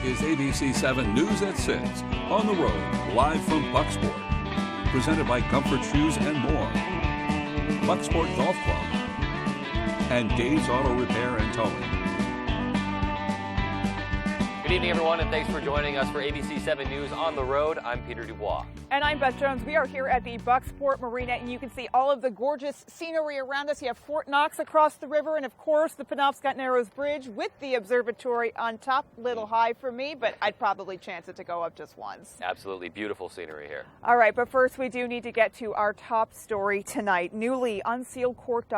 is ABC 7 News at 6, on the road, live from Bucksport. Presented by Comfort Shoes and more. Bucksport Golf Club. And Dave's Auto Repair and Towing. Good evening, everyone, and thanks for joining us for ABC 7 News on the road. I'm Peter Dubois. And I'm Beth Jones. We are here at the Bucksport Marina, and you can see all of the gorgeous scenery around us. You have Fort Knox across the river, and of course, the Penobscot Narrows Bridge with the observatory on top. Little high for me, but I'd probably chance it to go up just once. Absolutely beautiful scenery here. All right, but first we do need to get to our top story tonight. Newly unsealed court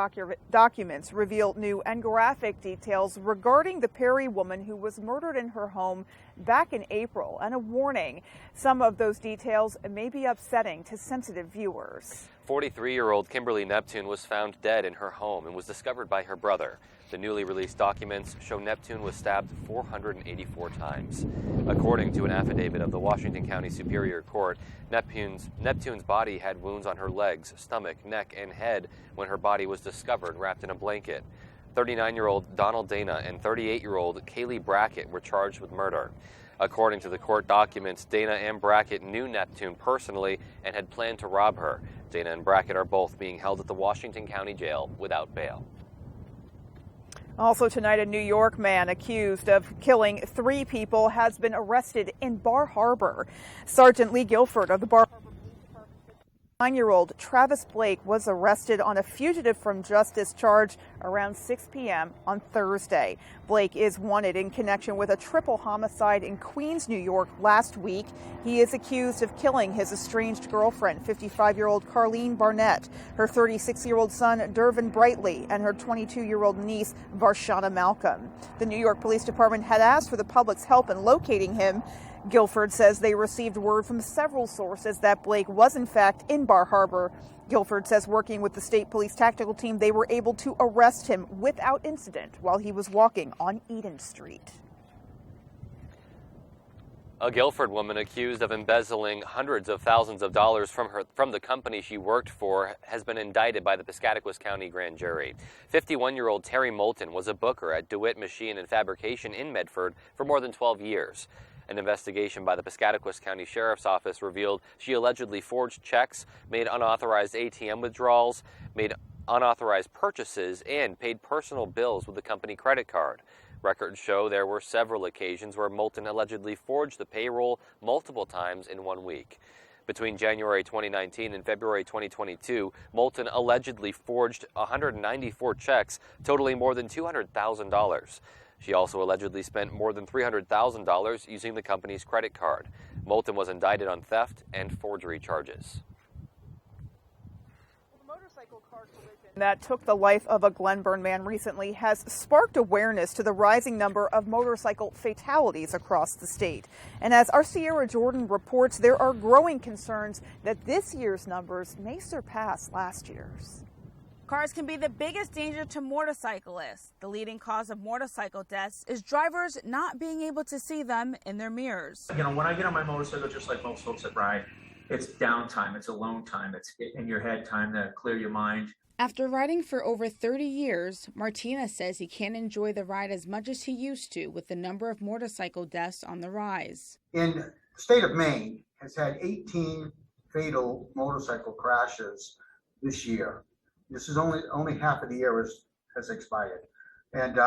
documents reveal new and graphic details regarding the Perry woman who was murdered in her home back in April, and a warning. Some of those details may be upsetting to sensitive viewers. 43-year-old Kimberly Neptune was found dead in her home and was discovered by her brother. The newly released documents show Neptune was stabbed 484 times. According to an affidavit of the Washington County Superior Court, Neptune's body had wounds on her legs, stomach, neck, and head when her body was discovered wrapped in a blanket. 39-year-old Donald Dana and 38-year-old Kaylee Brackett were charged with murder. According to the court documents, Dana and Brackett knew Neptune personally and had planned to rob her. Dana and Brackett are both being held at the Washington County Jail without bail. Also tonight, a New York man accused of killing 3 people has been arrested in Bar Harbor. Sergeant Lee Guilford of the Bar Harbor Police Department said 9-year-old Travis Blake was arrested on a fugitive from justice charge around 6 p.m. on Thursday. Blake is wanted in connection with a triple homicide in Queens, New York last week. He is accused of killing his estranged girlfriend, 55-year-old Carlene Barnett, her 36-year-old son, Dervin Brightly, and her 22-year-old niece, Varshana Malcolm. The New York Police Department had asked for the public's help in locating him. Guilford says they received word from several sources that Blake was in fact in Bar Harbor. Guilford says working with the state police tactical team, they were able to arrest him without incident while he was walking on Eden Street. A Guilford woman accused of embezzling hundreds of thousands of dollars from the company she worked for has been indicted by the Piscataquis County Grand Jury. 51-year-old Terry Moulton was a booker at DeWitt Machine and Fabrication in Medford for more than 12 years. An investigation by the Piscataquis County Sheriff's Office revealed she allegedly forged checks, made unauthorized ATM withdrawals, made unauthorized purchases, and paid personal bills with the company credit card. Records show there were several occasions where Moulton allegedly forged the payroll multiple times in 1 week. Between January 2019 and February 2022, Moulton allegedly forged 194 checks totaling more than $200,000. She also allegedly spent more than $300,000 using the company's credit card. Moulton was indicted on theft and forgery charges. The motorcycle car collision that took the life of a Glenburn man recently has sparked awareness to the rising number of motorcycle fatalities across the state. And as our Sierra Jordan reports, there are growing concerns that this year's numbers may surpass last year's. Cars can be the biggest danger to motorcyclists. The leading cause of motorcycle deaths is drivers not being able to see them in their mirrors. You know, when I get on my motorcycle, just like most folks that ride, it's downtime, it's alone time, it's in your head time to clear your mind. After riding for over 30 years, Martina says he can't enjoy the ride as much as he used to with the number of motorcycle deaths on the rise. In the state of Maine has had 18 fatal motorcycle crashes this year. This is only half of the year has expired. And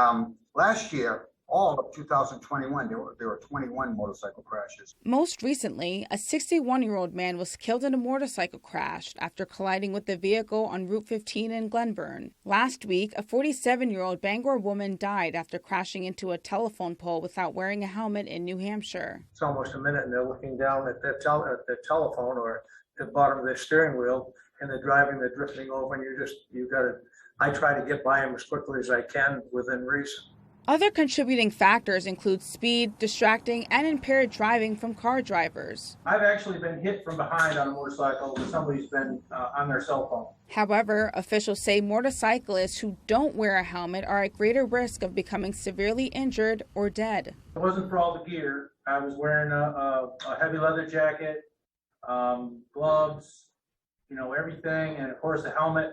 last year, all of 2021, there were 21 motorcycle crashes. Most recently, a 61-year-old man was killed in a motorcycle crash after colliding with a vehicle on Route 15 in Glenburn. Last week, a 47-year-old Bangor woman died after crashing into a telephone pole without wearing a helmet in New Hampshire. It's almost a minute and they're looking down at their telephone or the bottom of their steering wheel, and they're driving, they're drifting over, and I try to get by them as quickly as I can within reason. Other contributing factors include speed, distracting, and impaired driving from car drivers. I've actually been hit from behind on a motorcycle when somebody's been on their cell phone. However, officials say motorcyclists who don't wear a helmet are at greater risk of becoming severely injured or dead. It wasn't for all the gear. I was wearing a heavy leather jacket, gloves, everything, and of course the helmet,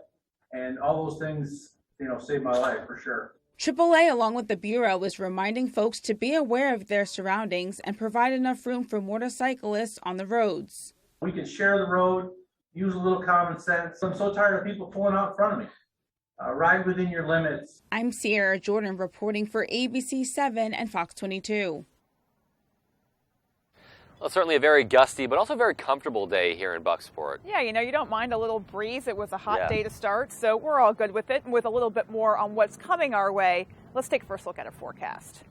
and all those things, saved my life for sure. AAA, along with the Bureau, is reminding folks to be aware of their surroundings and provide enough room for motorcyclists on the roads. We can share the road, use a little common sense. I'm so tired of people pulling out in front of me. Ride within your limits. I'm Sierra Jordan reporting for ABC7 and Fox 22. Well, certainly a very gusty, but also very comfortable day here in Bucksport. Yeah, you don't mind a little breeze. It was a hot day to start, so we're all good with it. And with a little bit more on what's coming our way, let's take a first look at a forecast.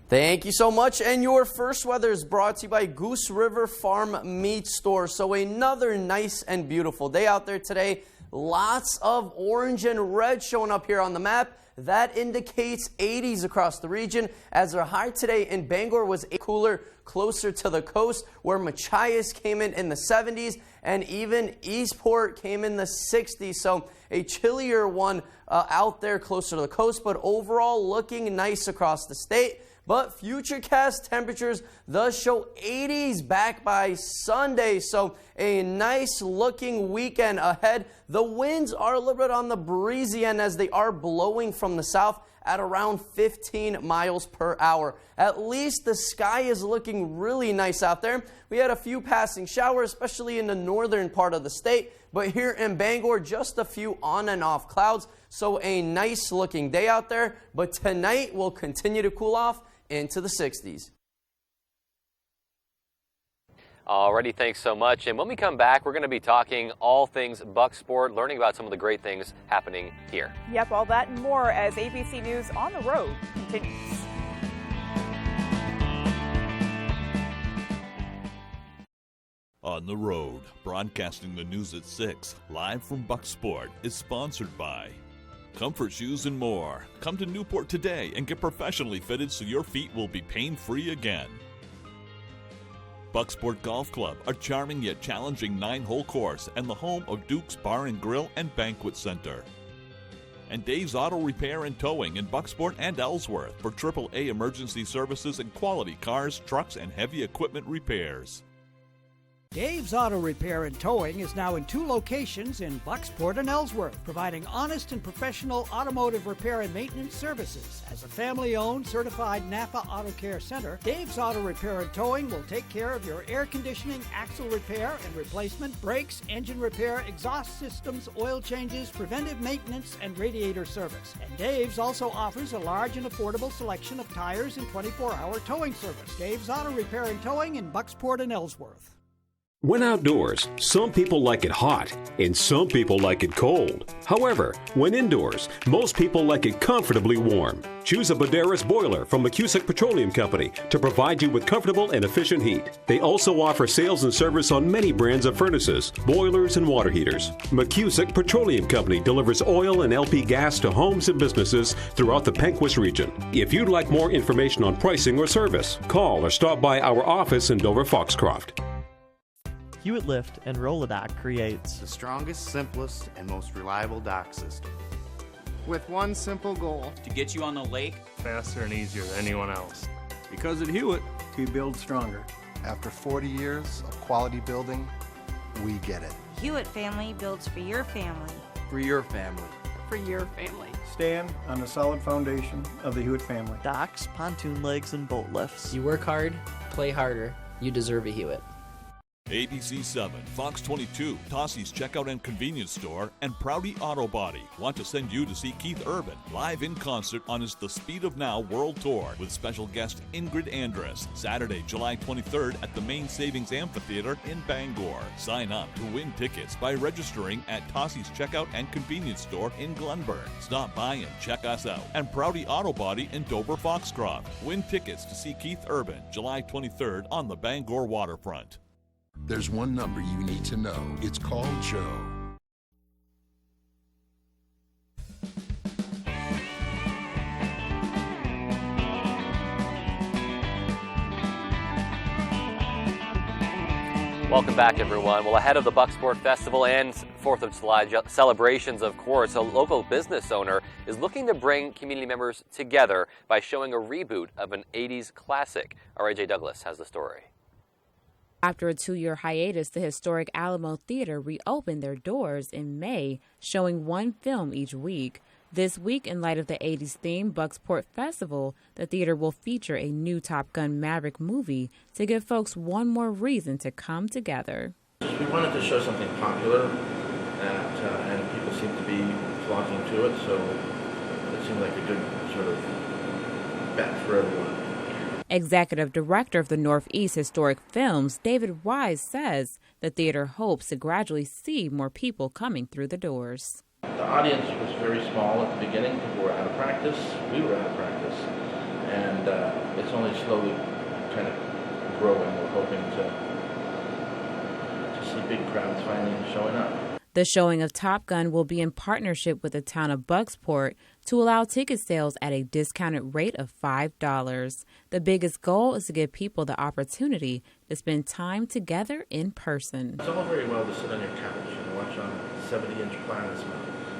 Thank you so much. And your first weather is brought to you by Goose River Farm Meat Store. So another nice and beautiful day out there today. Lots of orange and red showing up here on the map. That indicates 80s across the region, as our high today in Bangor was cooler closer to the coast, where Machias came in the 70s and even Eastport came in the 60s. So a chillier one out there closer to the coast, but overall looking nice across the state. But futurecast temperatures does show 80s back by Sunday, so a nice looking weekend ahead. The winds are a little bit on the breezy end as they are blowing from the south at around 15 miles per hour. At least the sky is looking really nice out there. We had a few passing showers, especially in the northern part of the state, but here in Bangor, just a few on and off clouds. So a nice looking day out there, but tonight will continue to cool off into the 60s. Alrighty, thanks so much. And when we come back, we're going to be talking all things Bucksport, learning about some of the great things happening here. Yep, all that and more as ABC News on the Road continues. On the Road, broadcasting the news at 6, live from Bucksport, is sponsored by Comfort Shoes and More. Come to Newport today and get professionally fitted so your feet will be pain-free again. Bucksport Golf Club, a charming yet challenging 9-hole course and the home of Duke's Bar and Grill and Banquet Center. And Dave's Auto Repair and Towing in Bucksport and Ellsworth for AAA emergency services and quality cars, trucks, and heavy equipment repairs. Dave's Auto Repair and Towing is now in 2 locations in Bucksport and Ellsworth, providing honest and professional automotive repair and maintenance services. As a family-owned, certified Napa Auto Care Center, Dave's Auto Repair and Towing will take care of your air conditioning, axle repair and replacement, brakes, engine repair, exhaust systems, oil changes, preventive maintenance, and radiator service. And Dave's also offers a large and affordable selection of tires and 24-hour towing service. Dave's Auto Repair and Towing in Bucksport and Ellsworth. When outdoors, some people like it hot and some people like it cold. However, when indoors, most people like it comfortably warm. Choose a Boderas boiler from McCusick Petroleum Company to provide you with comfortable and efficient heat. They also offer sales and service on many brands of furnaces, boilers, and water heaters. McCusick Petroleum Company delivers oil and LP gas to homes and businesses throughout the Pequot region. If you'd like more information on pricing or service, call or stop by our office in Dover Foxcroft. Hewitt Lift and Rolodock creates the strongest, simplest, and most reliable dock system. With one simple goal: to get you on the lake faster and easier than anyone else. Because at Hewitt, we build stronger. After 40 years of quality building, we get it. Hewitt Family builds for your family. For your family. For your family. Stand on the solid foundation of the Hewitt family. Docks, pontoon legs, and boat lifts. You work hard, play harder. You deserve a Hewitt. ABC 7, Fox 22, Tossie's Checkout and Convenience Store, and Prouty Auto Body want to send you to see Keith Urban live in concert on his The Speed of Now World Tour with special guest Ingrid Andress, Saturday, July 23rd at the Main Savings Amphitheater in Bangor. Sign up to win tickets by registering at Tossie's Checkout and Convenience Store in Glenburn. Stop by and check us out. And Prouty Auto Body in Dover Foxcroft. Win tickets to see Keith Urban July 23rd on the Bangor waterfront. There's one number you need to know. It's called Joe. Welcome back, everyone. Well, ahead of the Bucksport Festival and 4th of July celebrations, of course, a local business owner is looking to bring community members together by showing a reboot of an 80s classic. Our AJ Douglas has the story. After a 2-year hiatus, the historic Alamo Theater reopened their doors in May, showing one film each week. This week, in light of the 80s theme Bucksport Festival, the theater will feature a new Top Gun Maverick movie to give folks one more reason to come together. We wanted to show something popular, and people seem to be flocking to it, so it seemed like a good sort of bet for everyone. Executive Director of the Northeast Historic Films, David Wise, says the theater hopes to gradually see more people coming through the doors. The audience was very small at the beginning. People were out of practice. We were out of practice. And it's only slowly kind of growing. We're hoping to see big crowds finally showing up. The showing of Top Gun will be in partnership with the town of Bucksport to allow ticket sales at a discounted rate of $5. The biggest goal is to give people the opportunity to spend time together in person. It's all very well to sit on your couch and watch on a 70-inch plasma,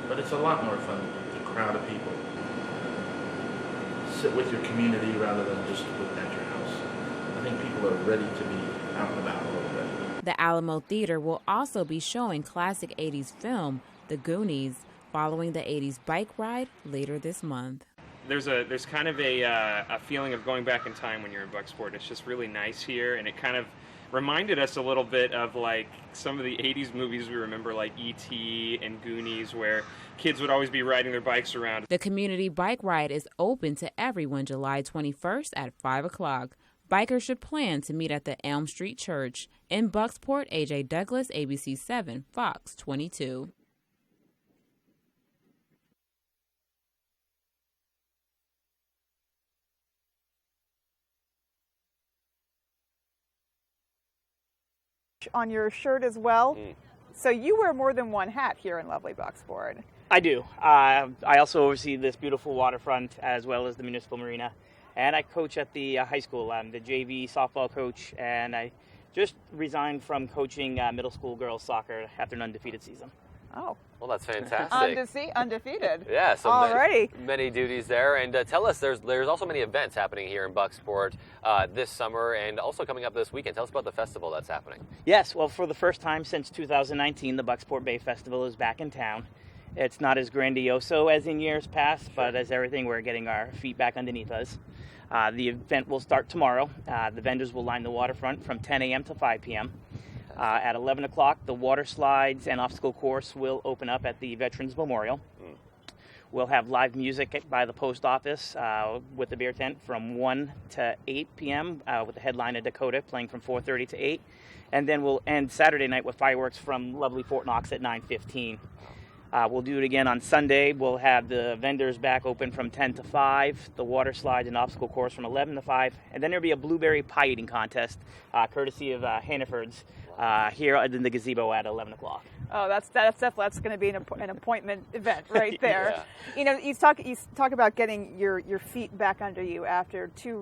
but it's a lot more fun with a crowd of people. Sit with your community rather than just at your house. I think people are ready to be out and about a little bit. The Alamo Theater will also be showing classic 80s film, The Goonies, following the 80s bike ride later this month. There's kind of a feeling of going back in time when you're in Bucksport. It's just really nice here, and it kind of reminded us a little bit of like some of the 80s movies we remember, like E.T. and Goonies, where kids would always be riding their bikes around. The community bike ride is open to everyone July 21st at 5 o'clock. Bikers should plan to meet at the Elm Street Church. In Bucksport, A.J. Douglas, ABC 7, Fox 22. On your shirt as well. So you wear more than one hat here in lovely Bucksport. I do. I also oversee this beautiful waterfront as well as the municipal marina. And I coach at the high school. I'm the JV softball coach, and I just resigned from coaching middle school girls soccer after an undefeated season. Oh. Well, that's fantastic. Undefeated. Yeah, so alrighty. Many duties there. And tell us, there's also many events happening here in Bucksport this summer and also coming up this weekend. Tell us about the festival that's happening. Yes, well, for the first time since 2019, the Bucksport Bay Festival is back in town. It's not as grandioso as in years past, but as everything, we're getting our feet back underneath us. The event will start tomorrow. The vendors will line the waterfront from 10 a.m. to 5 p.m. At 11 o'clock, the water slides and obstacle course will open up at the Veterans Memorial. We'll have live music by the post office with the beer tent from 1 to 8 p.m. With the headliner Dakota playing from 4:30 to 8. And then we'll end Saturday night with fireworks from lovely Fort Knox at 9:15. We'll do it again on Sunday. We'll have the vendors back open from 10 to 5, the water slide and obstacle course from 11 to 5, and then there'll be a blueberry pie eating contest, courtesy of Hannaford's, here in the gazebo at 11 o'clock. Oh, that's going to be an appointment event right there. Yeah. You know, you talk about getting your feet back under you after two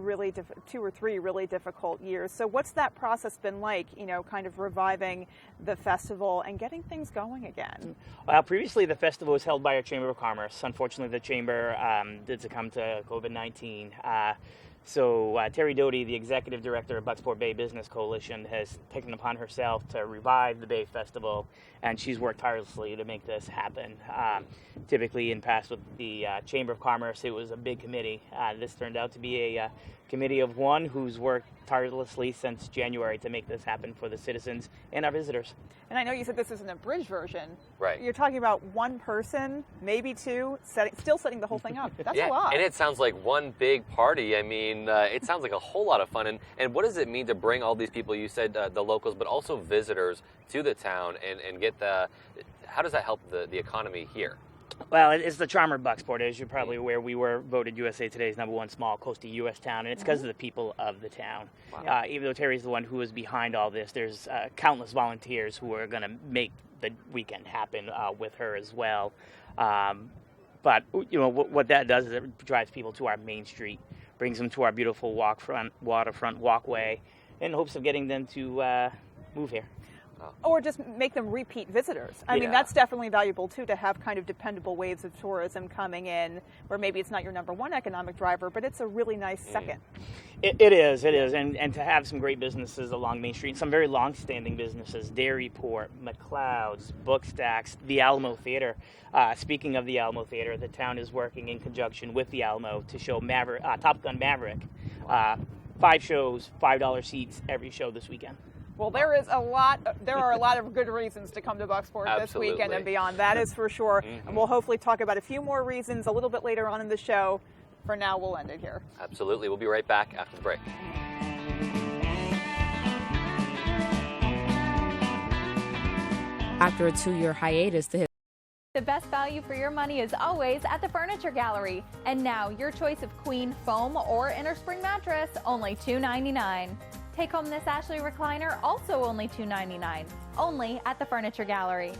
or three really difficult years. So what's that process been like? You know, kind of reviving the festival and getting things going again. Well, previously the festival was held by our Chamber of Commerce. Unfortunately, the Chamber did succumb to COVID-19. So Terry Doty, the executive director of Bucksport Bay Business Coalition, has taken upon herself to revive the Bay Festival, and she's worked tirelessly to make this happen. Typically, in past with the Chamber of Commerce, it was a big committee. This turned out to be a committee of one who's worked tirelessly since January to make this happen for the citizens and our visitors. And I know you said this is an abridged version. Right. You're talking about one person, maybe two, still setting the whole thing up. That's a lot. And it sounds like one big party. I mean, it sounds like a whole lot of fun. And what does it mean to bring all these people, you said the locals, but also visitors to the town and get how does that help the economy here? Well, it's the charm of Bucksport. As you're probably aware, we were voted USA Today's #1 small coastal U.S. town, and it's because of the people of the town. Wow. Even though Terry's the one who is behind all this, there's countless volunteers who are going to make the weekend happen with her as well. But you know what that does is it drives people to our main street, brings them to our beautiful waterfront walkway, in hopes of getting them to move here. Or just make them repeat visitors. I mean, that's definitely valuable, too, to have kind of dependable waves of tourism coming in where maybe it's not your number one economic driver, but it's a really nice second. It is. And to have some great businesses along Main Street, some very long-standing businesses, Dairyport, McLeod's, Bookstacks, the Alamo Theater. Speaking of the Alamo Theater, the town is working in conjunction with the Alamo to show Top Gun Maverick. 5 shows, $5 seats every show this weekend. Well, there are a lot of good reasons to come to Bucksport this weekend and beyond. That is for sure. And we'll hopefully talk about a few more reasons a little bit later on in the show. For now, we'll end it here. Absolutely. We'll be right back after the break. After a 2-year hiatus, the best value for your money is always at the Furniture Gallery. And now, your choice of queen foam or innerspring mattress, only $2.99. Take home this Ashley recliner, also only $2.99. Only at the Furniture Gallery.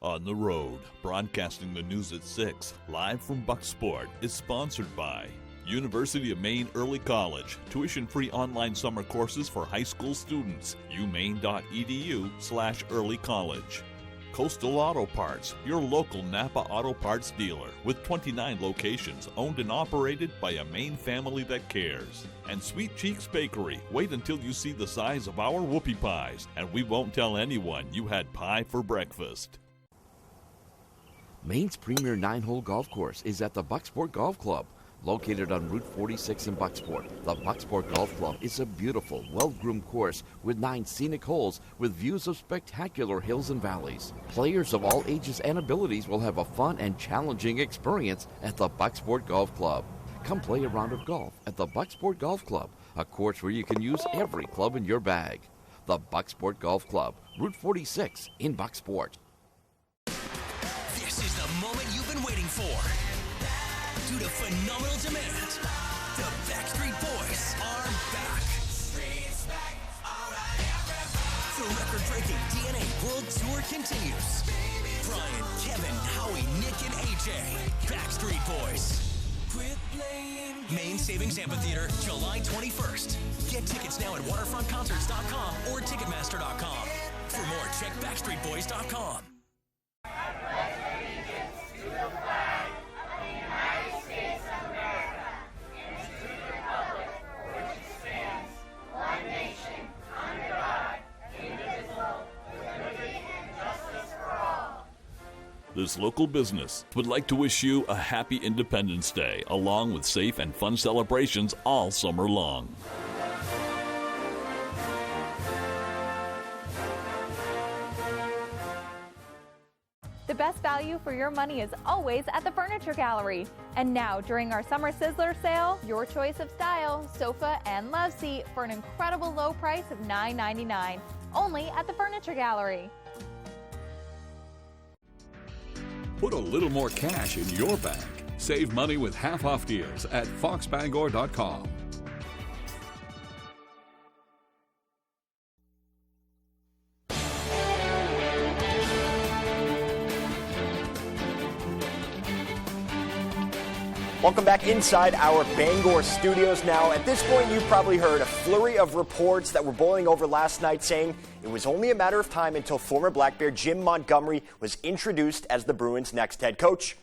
On the Road, broadcasting the news at 6, live from Bucksport, is sponsored by University of Maine Early College, tuition-free online summer courses for high school students, umaine.edu/early college. Coastal Auto Parts, your local Napa Auto Parts dealer with 29 locations owned and operated by a Maine family that cares. And Sweet Cheeks Bakery, wait until you see the size of our whoopie pies, and we won't tell anyone you had pie for breakfast. Maine's premier 9-hole golf course is at the Bucksport Golf Club. Located on Route 46 in Bucksport, the Bucksport Golf Club is a beautiful, well-groomed course with 9 scenic holes with views of spectacular hills and valleys. Players of all ages and abilities will have a fun and challenging experience at the Bucksport Golf Club. Come play a round of golf at the Bucksport Golf Club, a course where you can use every club in your bag. The Bucksport Golf Club, Route 46 in Bucksport. This is the moment you've been waiting for. Due to phenomenal demand, the Backstreet Boys are back. The record-breaking DNA World Tour continues. Brian, Kevin, Howie, Nick, and AJ. Backstreet Boys. Maine Savings Amphitheater, July 21st. Get tickets now at waterfrontconcerts.com or ticketmaster.com. For more, check backstreetboys.com. This local business would like to wish you a happy Independence Day, along with safe and fun celebrations all summer long. The best value for your money is always at the Furniture Gallery. And now, during our Summer Sizzler sale, your choice of style, sofa, and love seat for an incredible low price of $9.99. Only at the Furniture Gallery. Put a little more cash in your bag. Save money with half-off deals at foxbangor.com. Welcome back inside our Bangor studios. Now, at this point, you've probably heard a flurry of reports that were boiling over last night saying it was only a matter of time until former Black Bear Jim Montgomery was introduced as the Bruins' next head coach.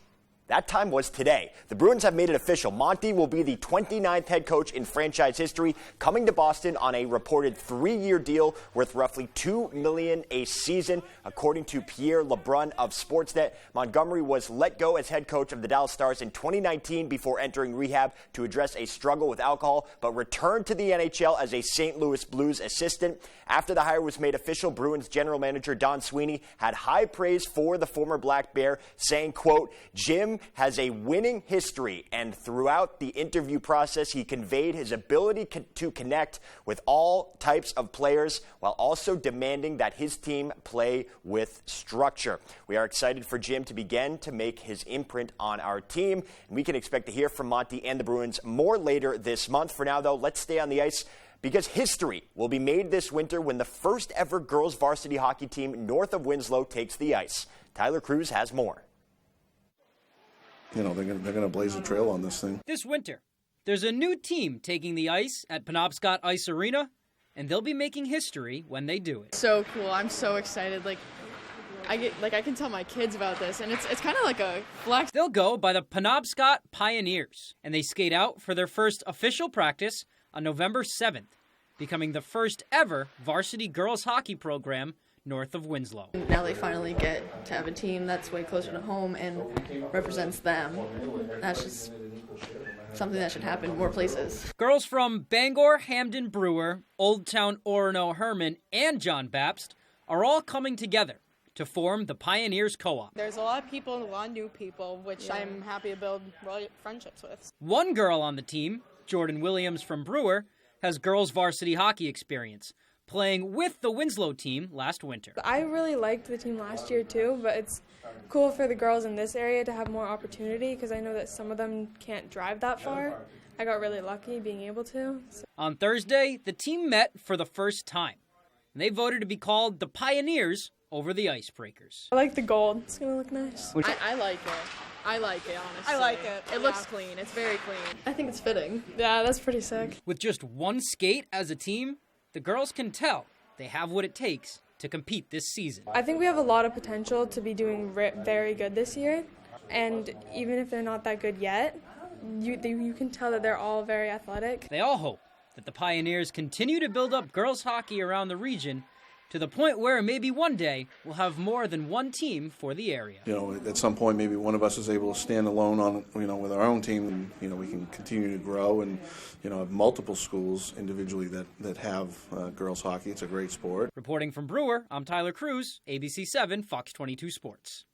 That time was today. The Bruins have made it official. Monty will be the 29th head coach in franchise history, coming to Boston on a reported 3-year deal worth roughly $2 million a season. According to Pierre LeBrun of Sportsnet, Montgomery was let go as head coach of the Dallas Stars in 2019 before entering rehab to address a struggle with alcohol, but returned to the NHL as a St. Louis Blues assistant. After the hire was made official, Bruins general manager Don Sweeney had high praise for the former Black Bear, saying, quote, "Jim has a winning history, and throughout the interview process, he conveyed his ability to connect with all types of players while also demanding that his team play with structure." We are excited for Jim to begin to make his imprint on our team, and we can expect to hear from Monty and the Bruins more later this month. For now, though, let's stay on the ice, because history will be made this winter when the first ever girls varsity hockey team north of Winslow takes the ice. Tyler Cruz has more. You know, they're going to blaze a trail on this thing. This winter, there's a new team taking the ice at Penobscot Ice Arena and they'll be making history when they do it. So cool. I'm so excited. I can tell my kids about this, and it's kind of like a flex. They'll go by the Penobscot Pioneers, and they skate out for their first official practice on November 7th, becoming the first ever varsity girls hockey program north of Winslow. Now they finally get to have a team that's way closer to home and represents them. That's just something that should happen more places. Girls from Bangor, Hamden, Brewer, Old Town, Orono, Herman, and John Baptist are all coming together to form the Pioneers Co-op. There's a lot of people, a lot of new people, which I'm happy to build friendships with. One girl on the team, Jordan Williams from Brewer, has girls varsity hockey experience, playing with the Winslow team last winter. I really liked the team last year too, but it's cool for the girls in this area to have more opportunity because I know that some of them can't drive that far. I got really lucky being able to. On Thursday, the team met for the first time, and they voted to be called the Pioneers over the Icebreakers. I like the gold. It's going to look nice. I like it. I like it, honestly. I like it. It looks clean. It's very clean. I think it's fitting. Yeah, that's pretty sick. With just one skate as a team, the girls can tell they have what it takes to compete this season. I think we have a lot of potential to be doing very good this year, and even if they're not that good yet, you can tell that they're all very athletic. They all hope that the Pioneers continue to build up girls hockey around the region to the point where maybe one day we'll have more than one team for the area. At some point, maybe one of us is able to stand alone on, with our own team, and, we can continue to grow and, have multiple schools individually that have girls hockey. It's a great sport. Reporting from Brewer, I'm Tyler Cruz, ABC 7, Fox 22 Sports.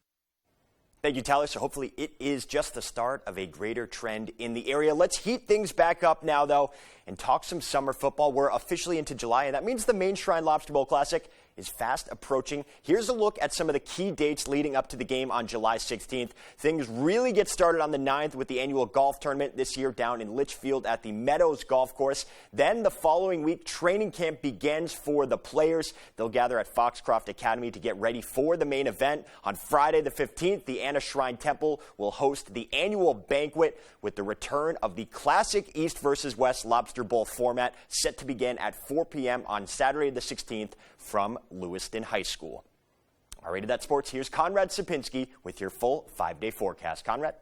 Thank you, Tyler. So hopefully it is just the start of a greater trend in the area. Let's heat things back up now, though, and talk some summer football. We're officially into July, and that means the Main Shrine Lobster Bowl Classic is fast approaching. Here's a look at some of the key dates leading up to the game on July 16th. Things really get started on the 9th with the annual golf tournament this year down in Litchfield at the Meadows Golf Course. Then the following week, training camp begins for the players. They'll gather at Foxcroft Academy to get ready for the main event. On Friday the 15th, the Anna Shrine Temple will host the annual banquet with the return of the classic East versus West Lobster Bowl format set to begin at 4 p.m. on Saturday the 16th from Lewiston High School. All right, that's sports. Here's Conrad Sapinski with your full 5-day forecast. Conrad?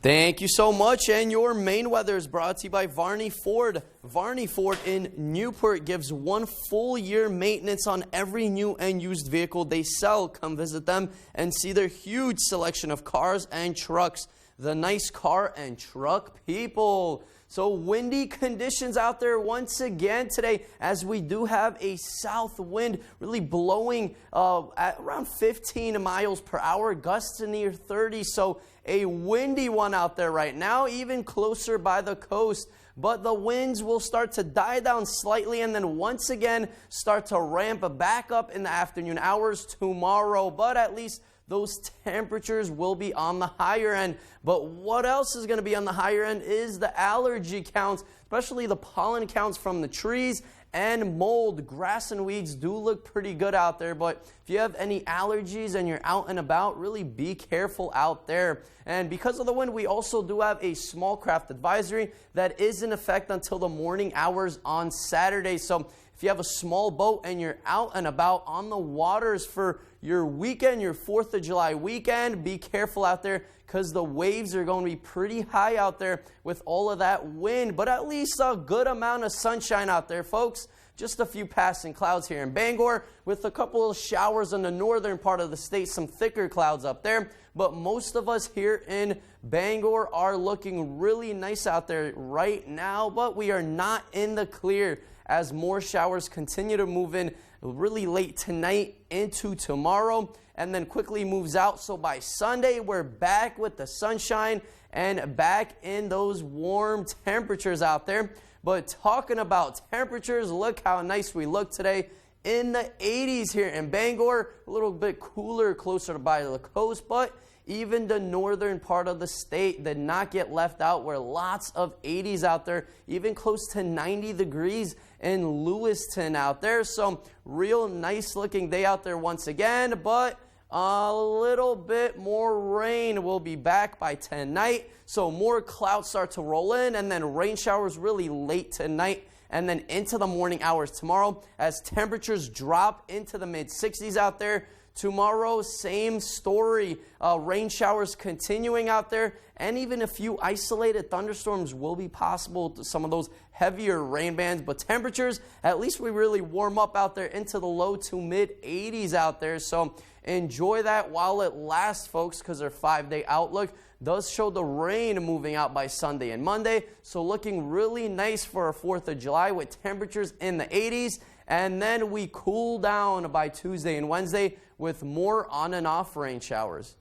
Thank you so much, and your main weather is brought to you by Varney Ford. Varney Ford in Newport gives 1 full year maintenance on every new and used vehicle they sell. Come visit them and see their huge selection of cars and trucks. The nice car and truck people. So windy conditions out there once again today, as we do have a south wind really blowing at around 15 miles per hour, gusts to near 30. So a windy one out there right now, even closer by the coast. But the winds will start to die down slightly and then once again start to ramp back up in the afternoon hours tomorrow. But at least those temperatures will be on the higher end. But what else is going to be on the higher end is the allergy counts, especially the pollen counts from the trees and mold. Grass and weeds do look pretty good out there, but if you have any allergies and you're out and about, really be careful out there. And because of the wind, we also do have a small craft advisory that is in effect until the morning hours on Saturday. So if you have a small boat and you're out and about on the waters for your weekend, your 4th of July weekend, be careful out there because the waves are going to be pretty high out there with all of that wind. But at least a good amount of sunshine out there, folks. Just a few passing clouds here in Bangor with a couple of showers in the northern part of the state, some thicker clouds up there. But most of us here in Bangor are looking really nice out there right now, but we are not in the clear as more showers continue to move in really late tonight into tomorrow and then quickly moves out. So by Sunday, we're back with the sunshine and back in those warm temperatures out there. But talking about temperatures, look how nice we look today in the 80s here in Bangor. A little bit cooler closer by the coast, but even the northern part of the state did not get left out. Where lots of 80s out there, even close to 90 degrees in Lewiston out there. So real nice looking day out there once again, but a little bit more rain will be back by tonight. So more clouds start to roll in and then rain showers really late tonight and then into the morning hours tomorrow as temperatures drop into the mid-60s out there. Tomorrow, same story. Rain showers continuing out there, and even a few isolated thunderstorms will be possible to some of those heavier rain bands. But temperatures, at least we really warm up out there into the low to mid 80s out there. So enjoy that while it lasts, folks, because their 5-day outlook does show the rain moving out by Sunday and Monday. So looking really nice for our 4th of July with temperatures in the 80s. And then we cool down by Tuesday and Wednesday with more on and off rain showers.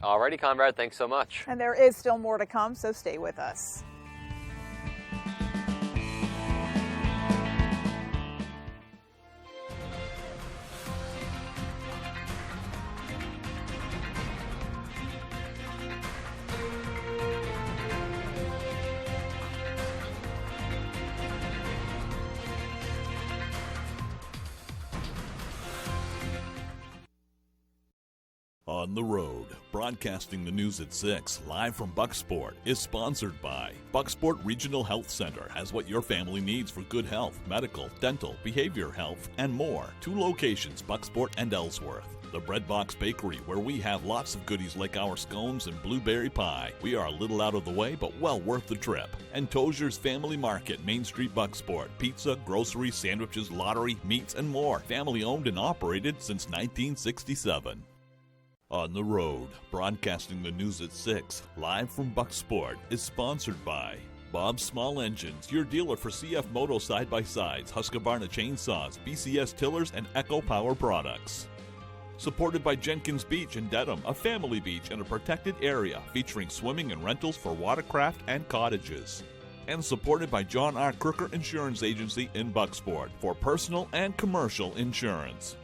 Alrighty, Conrad, thanks so much. And there is still more to come, so stay with us. On the Road, broadcasting the news at 6, live from Bucksport, is sponsored by Bucksport Regional Health Center. Has what your family needs for good health, medical, dental, behavior health, and more. 2 locations, Bucksport and Ellsworth. The Bread Box Bakery, where we have lots of goodies like our scones and blueberry pie. We are a little out of the way, but well worth the trip. And Tozier's Family Market, Main Street, Bucksport. Pizza, groceries, sandwiches, lottery, meats, and more. Family owned and operated since 1967. On the Road, broadcasting the news at 6, live from Bucksport, is sponsored by Bob's Small Engines, your dealer for CF Moto side-by-sides, Husqvarna chainsaws, BCS tillers, and Echo Power products. Supported by Jenkins Beach in Dedham, a family beach in a protected area featuring swimming and rentals for watercraft and cottages. And supported by John R. Crooker Insurance Agency in Bucksport for personal and commercial insurance.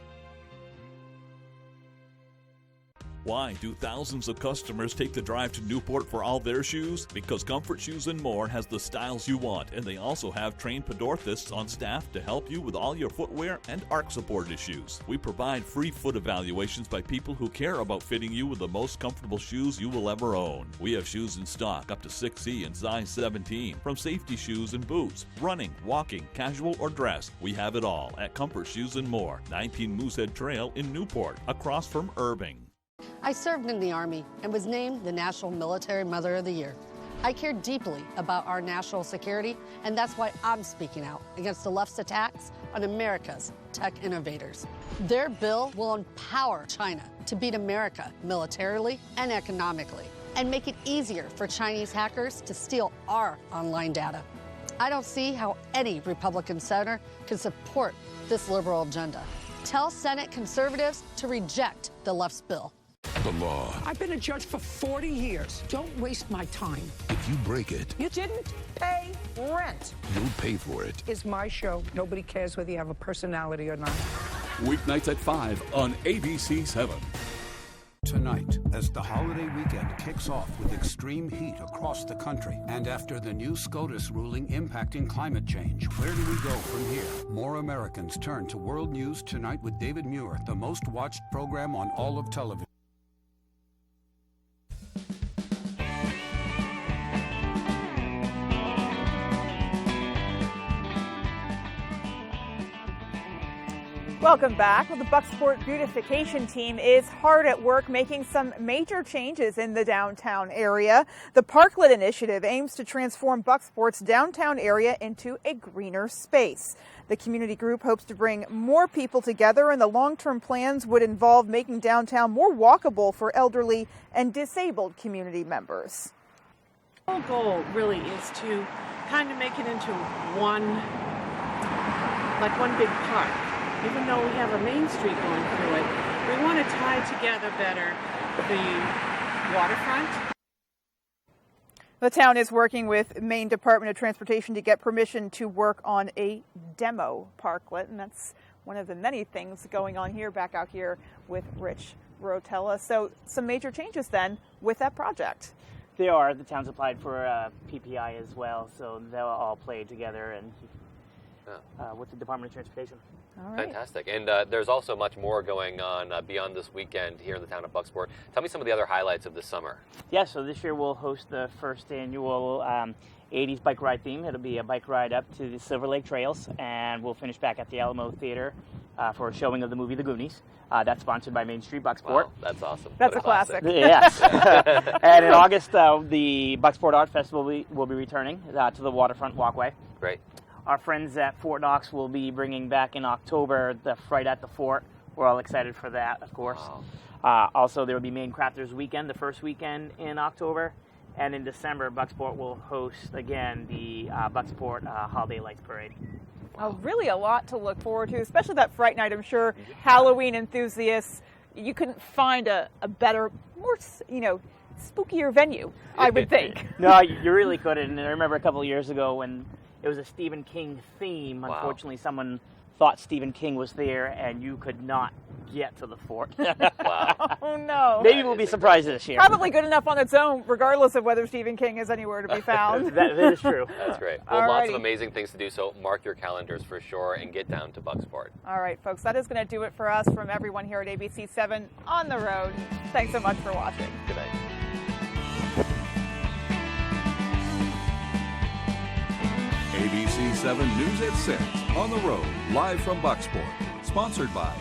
Why do thousands of customers take the drive to Newport for all their shoes? Because Comfort Shoes and More has the styles you want, and they also have trained podorthists on staff to help you with all your footwear and arch support issues. We provide free foot evaluations by people who care about fitting you with the most comfortable shoes you will ever own. We have shoes in stock up to 6C and size 17, from safety shoes and boots, running, walking, casual or dress. We have it all at Comfort Shoes and More, 19 Moosehead Trail in Newport, across from Irving. I served in the Army and was named the National Military Mother of the Year. I care deeply about our national security, and that's why I'm speaking out against the left's attacks on America's tech innovators. Their bill will empower China to beat America militarily and economically, and make it easier for Chinese hackers to steal our online data. I don't see how any Republican senator can support this liberal agenda. Tell Senate conservatives to reject the left's bill. The law. I've been a judge for 40 years. Don't waste my time. If you break it, You didn't pay rent. you'll pay for it. It's my show. Nobody cares whether you have a personality or not. Weeknights at 5 on ABC 7. Tonight, as the holiday weekend kicks off with extreme heat across the country, and after the new SCOTUS ruling impacting climate change, where do we go from here? More Americans turn to World News Tonight with David Muir, the most watched program on all of television. Welcome back. Well, the Bucksport beautification team is hard at work making some major changes in the downtown area. The Parklet initiative aims to transform Bucksport's downtown area into a greener space. The community group hopes to bring more people together, and the long-term plans would involve making downtown more walkable for elderly and disabled community members. The whole goal really is to kind of make it into one big park. Even though we have a main street going through it, we want to tie together better the waterfront. The town is working with Maine Department of Transportation to get permission to work on a demo parklet, and that's one of the many things going on here, back out here with Rich Rotella. So some major changes then with that project. There are. The town's applied for PPI as well, so they'll all play together and with the Department of Transportation. All right. Fantastic. And there's also much more going on beyond this weekend here in the town of Bucksport. Tell me some of the other highlights of this summer. Yeah, so this year we'll host the first annual 80s bike ride theme. It'll be a bike ride up to the Silver Lake Trails, and we'll finish back at the Alamo Theater for a showing of the movie The Goonies. That's sponsored by Main Street Bucksport. Wow, that's awesome. That's a classic. Yes. And in August, the Bucksport Art Festival will be returning to the waterfront walkway. Great. Our friends at Fort Knox will be bringing back in October the Fright at the Fort. We're all excited for that, of course. Wow. Also, there will be Maine Crafters Weekend, the first weekend in October. And in December, Bucksport will host, again, the Bucksport Holiday Lights Parade. Really a lot to look forward to, especially that Fright Night. I'm sure Halloween enthusiasts, you couldn't find a better, more, spookier venue, I would think. No, you really couldn't. And I remember a couple of years ago when it was a Stephen King theme. Wow. Unfortunately, someone thought Stephen King was there, and you could not get to the fort. Wow. Oh, no. Maybe we'll be surprised this year. Probably good enough on its own, regardless of whether Stephen King is anywhere to be found. that is true. That's great. Well, lots of Alrighty. amazing things to do, so mark your calendars for sure and get down to Bucksport. All right, folks, that is going to do it for us from everyone here at ABC 7 on the road. Thanks so much for watching. Good night. ABC 7 News at 6 on the road, live from Bucksport. Sponsored by